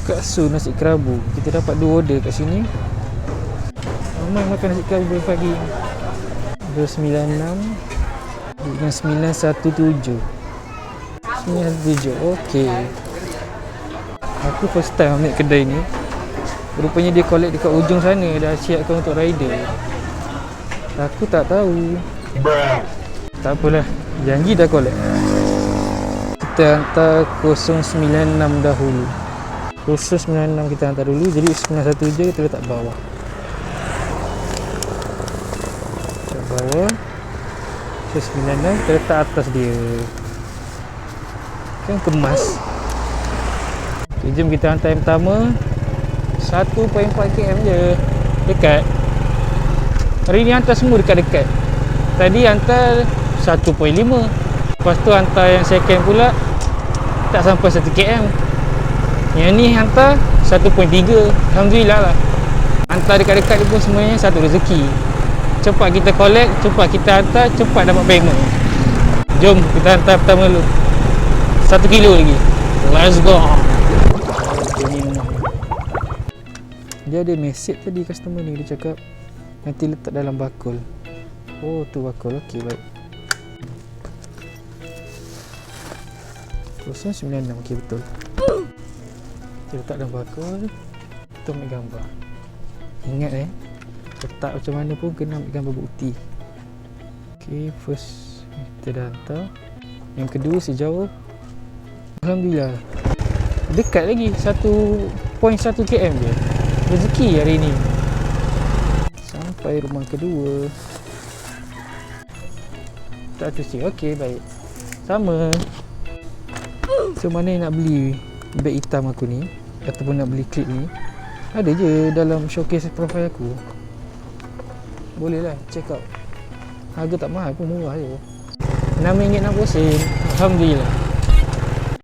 Kat Su nasi kerabu. Kita dapat 2 order kat sini. Ramai makan nasi kerabu pagi. 296 dengan 917. 917. Okey. Aku first time ambil kedai ni. Rupanya dia collect dekat ujung sana. Dah siapkan untuk rider. Aku tak tahu. Tak apalah. Janji dah collect. Kita hantar 096 dahulu. 096 kita hantar dulu. Jadi 917 kita letak bawah. Letak bawah. 096 kita letak atas dia. Kan kemas. Okay, jom kita hantar yang pertama. 1.4 km je. Dekat. Hari ni hantar semua dekat-dekat. Tadi hantar 1.5. Lepas tu hantar yang second pula tak sampai 1 km. Yang ni hantar 1.3. Alhamdulillah lah. Hantar dekat-dekat ni pun semuanya satu rezeki. Cepat kita collect, cepat kita hantar, cepat dapat payment. Jom kita hantar pertama dulu. 1 kilo lagi. Let's go. Dia ada mesej tadi customer ni. Dia cakap nanti letak dalam bakul. Oh tu bakul. Okey, baik. 096. Okey, betul. Kita letak dalam bakul. Kita ambil gambar. Ingat letak macam mana pun kena ambil gambar bukti. Okey, first kita dah hantar. Yang kedua sejauh, alhamdulillah dekat lagi 1.1 km je. Rezeki hari ni. Sampai rumah kedua. Tak tersi. Okey, baik. Sama. So mana yang nak beli beg hitam aku ni ataupun nak beli clip ni, ada je dalam showcase profile aku. Boleh lah check out. Harga tak mahal pun, murah je. RM6.60. Alhamdulillah.